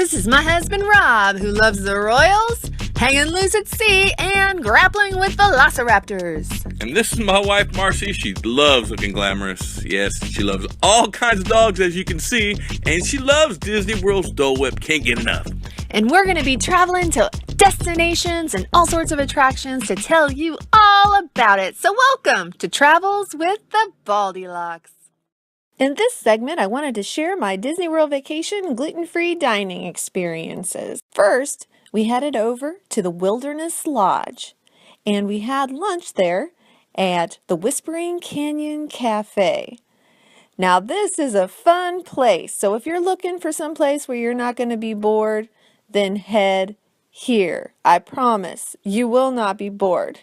This is my husband Rob, who loves the royals, hanging loose at sea, and grappling with velociraptors. And this is my wife Marcy. She loves looking glamorous. Yes, she loves all kinds of dogs, as you can see, and she loves Disney World's Dole Whip. Can't get enough. And we're going to be traveling to destinations and all sorts of attractions to tell you all about it. So welcome to Travels with the Baldiloks. In this segment, I wanted to share my Disney World vacation gluten-free dining experiences. First, we headed over to the Wilderness Lodge, and we had lunch there at the Whispering Canyon Cafe. Now, this is a fun place, so if you're looking for some place where you're not going to be bored, then head here. I promise you will not be bored.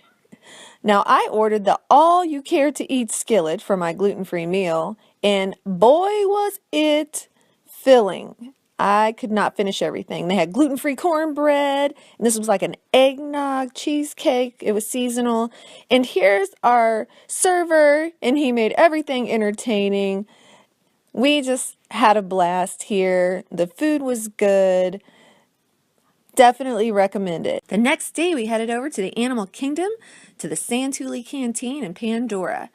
Now, I ordered the all-you-care-to-eat skillet for my gluten-free meal, and boy, was it filling. I could not finish everything. They had gluten-free cornbread, and this was like an eggnog cheesecake. It was seasonal. And here's our server, and he made everything entertaining. We just had a blast here. The food was good. Definitely recommend it. The next day, we headed over to the Animal Kingdom, to the Santuli Canteen in Pandora.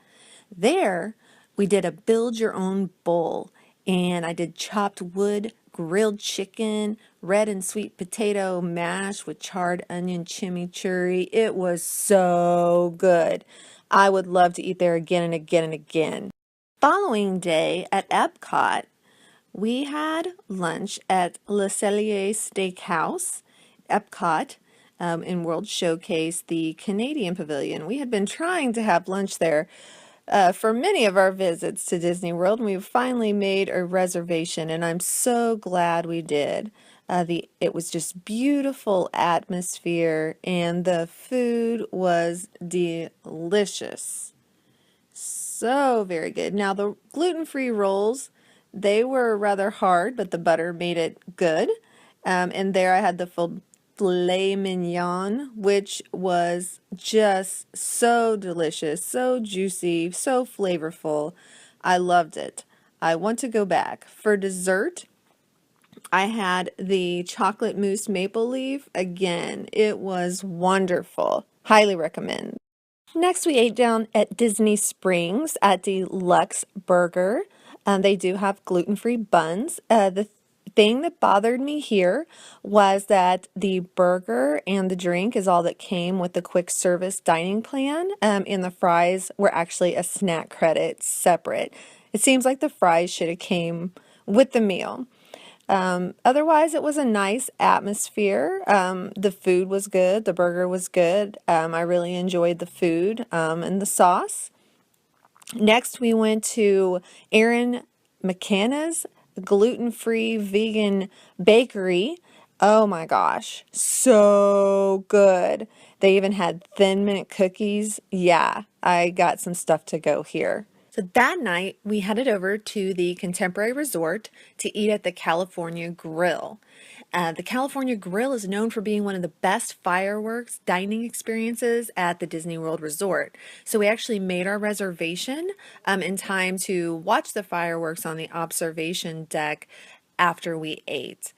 There, we did a build-your-own bowl, and I did chopped wood, grilled chicken, red and sweet potato mash with charred onion chimichurri. It was so good. I would love to eat there again and again and again. Following day at Epcot, we had lunch at LaSalle EA Steakhouse, Epcot, in World Showcase, the Canadian Pavilion. We had been trying to have lunch there for many of our visits to Disney World, and we finally made a reservation, and I'm so glad we did. It was just beautiful atmosphere, and the food was delicious. So very good. Now, the gluten-free rolls, they were rather hard, but the butter made it good. And there I had the filet mignon, which was just so delicious, so juicy, so flavorful. I loved it. I want to go back. For dessert, I had the chocolate mousse maple leaf. Again, it was wonderful. Highly recommend. Next, we ate down at Disney Springs at the Lux Burger. They do have gluten-free buns. The thing that bothered me here was that the burger and the drink is all that came with the quick service dining plan, and the fries were actually a snack credit separate. It seems like the fries should have came with the meal. Otherwise, it was a nice atmosphere. The food was good. The burger was good. I really enjoyed the food and the sauce. Next, we went to Erin McKenna's gluten-free vegan bakery. Oh my gosh, so good. They even had Thin Mint cookies. Yeah, I got some stuff to go here. So that night, we headed over to the Contemporary Resort to eat at the California Grill. The California Grill is known for being one of the best fireworks dining experiences at the Disney World Resort. So we actually made our reservation in time to watch the fireworks on the observation deck after we ate.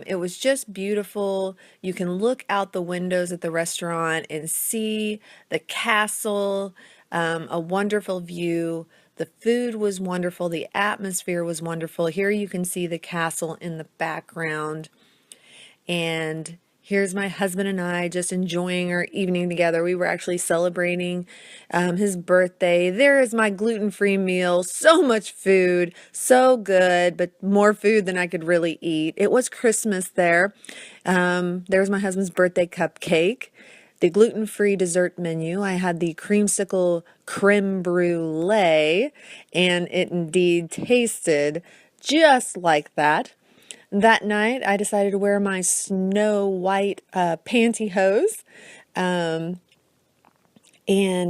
It was just beautiful. You can look out the windows at the restaurant and see the castle, a wonderful view. The food was wonderful. The atmosphere was wonderful. Here you can see the castle in the background. And here's my husband and I just enjoying our evening together. We were actually celebrating his birthday. There is my gluten-free meal. So much food. So good, but more food than I could really eat. It was Christmas there. There's my husband's birthday cupcake. The gluten-free dessert menu. I had the creamsicle creme brulee, and it indeed tasted just like that. That night, I decided to wear my snow white pantyhose. And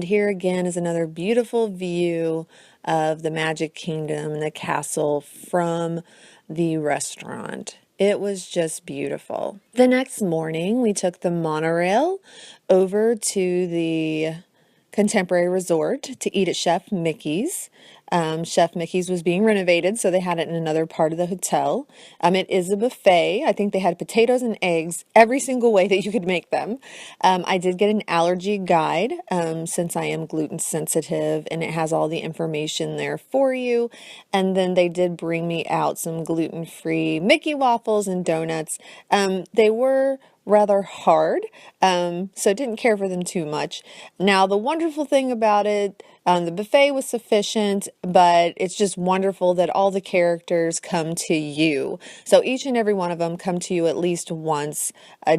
here again is another beautiful view of the Magic Kingdom and the castle from the restaurant. It was just beautiful. The next morning, we took the monorail over to the Contemporary Resort to eat at Chef Mickey's. Chef Mickey's was being renovated, so they had it in another part of the hotel. It is a buffet. I think they had potatoes and eggs every single way that you could make them. I did get an allergy guide since I am gluten sensitive, and it has all the information there for you. And then they did bring me out some gluten-free Mickey waffles and donuts. They were rather hard, so didn't care for them too much. Now, the wonderful thing about it, the buffet was sufficient, but it's just wonderful that all the characters come to you. So each and every one of them come to you at least once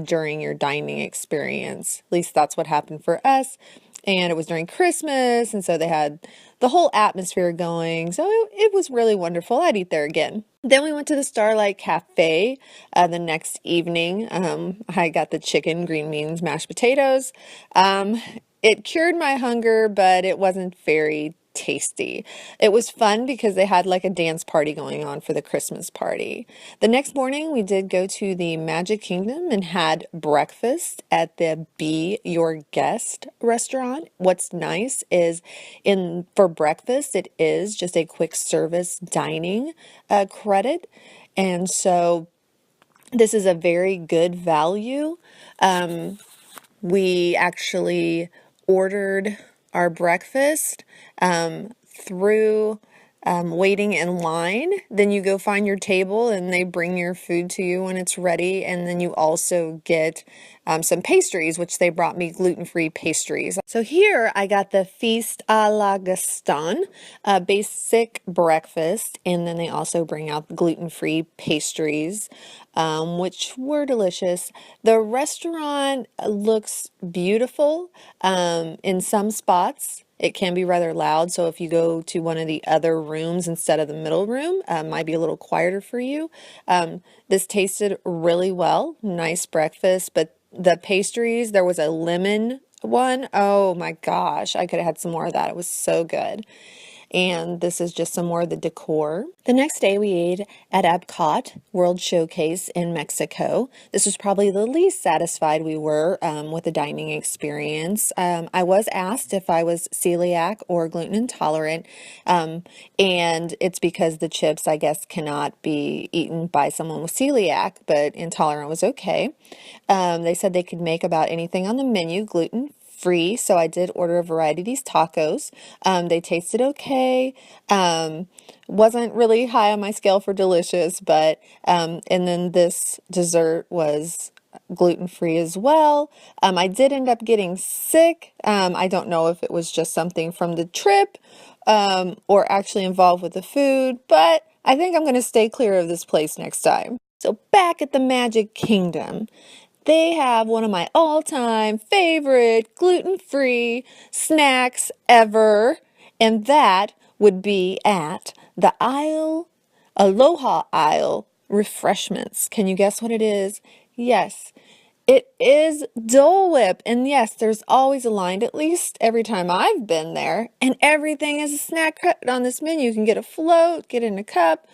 during your dining experience. At least that's what happened for us. And it was during Christmas, and so they had the whole atmosphere going. So it was really wonderful. I'd eat there again. Then we went to the Starlight Cafe the next evening. I got the chicken, green beans, mashed potatoes. It cured my hunger, but it wasn't very tasty. It was fun because they had like a dance party going on for the Christmas party. The next morning we did go to the Magic Kingdom and had breakfast at the Be Your Guest restaurant. What's nice is for breakfast it is just a quick service dining credit, and so this is a very good value. We actually ordered our breakfast through waiting in line. Then you go find your table and they bring your food to you when it's ready. And then you also get some pastries, which they brought me gluten-free pastries. So here I got the Feast à la Gaston, basic breakfast. And then they also bring out gluten-free pastries, which were delicious. The restaurant looks beautiful in some spots. It can be rather loud, so if you go to one of the other rooms instead of the middle room, might be a little quieter for you. This tasted really well. Nice breakfast, but the pastries, there was a lemon one. Oh my gosh, I could have had some more of that. It was so good. And this is just some more of the decor. The next day we ate at Epcot World Showcase in Mexico. This was probably the least satisfied we were with the dining experience. I was asked if I was celiac or gluten intolerant, and it's because the chips, I guess, cannot be eaten by someone with celiac, but intolerant was okay. They said they could make about anything on the menu gluten-free, so I did order a variety of these tacos. They tasted okay. Wasn't really high on my scale for delicious, but and then this dessert was gluten-free as well. I did end up getting sick. I don't know if it was just something from the trip or actually involved with the food, but I think I'm going to stay clear of this place next time. So back at the Magic Kingdom, they have one of my all-time favorite gluten-free snacks ever, and that would be at the Aloha aisle refreshments. Can you guess what it is? Yes, it is Dole Whip. And yes, there's always a line, at least every time I've been there, and everything is a snack on this menu. You can get a float, get in a cup.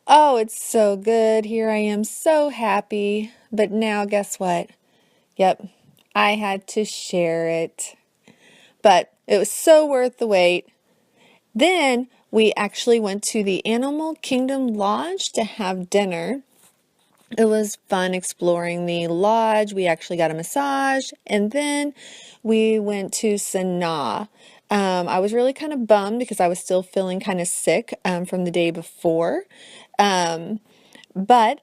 Oh, it's so good. Here I am, so happy. But now, guess what? Yep, I had to share it. But it was so worth the wait. Then we actually went to the Animal Kingdom Lodge to have dinner. It was fun exploring the lodge. We actually got a massage. And then we went to Sanaa. I was really kind of bummed because I was still feeling kind of sick from the day before. But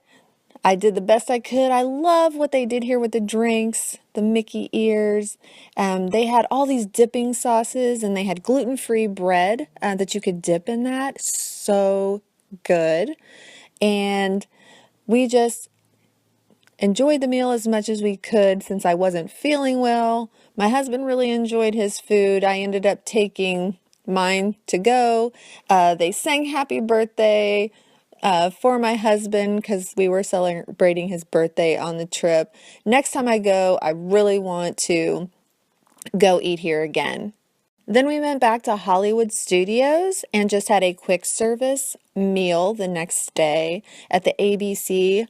I did the best I could. I love what they did here with the drinks, the Mickey ears. They had all these dipping sauces and they had gluten-free bread that you could dip in that. So good. And we just enjoyed the meal as much as we could since I wasn't feeling well. My husband really enjoyed his food. I ended up taking mine to go. They sang happy birthday for my husband because we were celebrating his birthday on the trip. Next time I go, I really want to go eat here again. Then we went back to Hollywood Studios and just had a quick service meal the next day at the ABC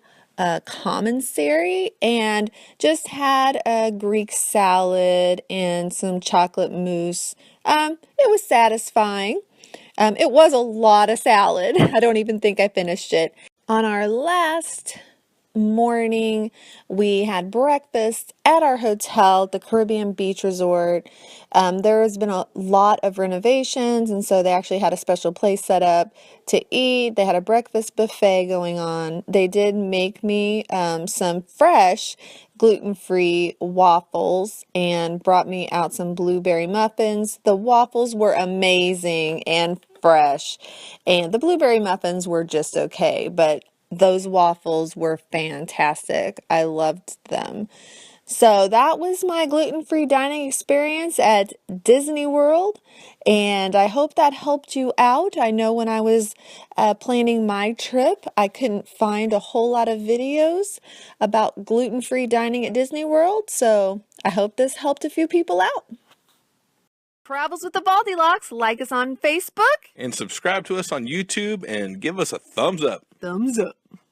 commissary and just had a Greek salad and some chocolate mousse. It was satisfying. It was a lot of salad. I don't even think I finished it. On our last morning, we had breakfast at our hotel at the Caribbean Beach Resort. There has been a lot of renovations, and so they actually had a special place set up to eat. They had a breakfast buffet going on. They did make me some fresh gluten-free waffles and brought me out some blueberry muffins. The waffles were amazing and fresh, and the blueberry muffins were just okay, but those waffles were fantastic. I loved them. So that was my gluten-free dining experience at Disney World, and I hope that helped you out. I know when I was planning my trip, I couldn't find a whole lot of videos about gluten-free dining at Disney World, so I hope this helped a few people out. Travels with the Baldiloks. Like us on Facebook. And subscribe to us on YouTube and give us a thumbs up. Thumbs up.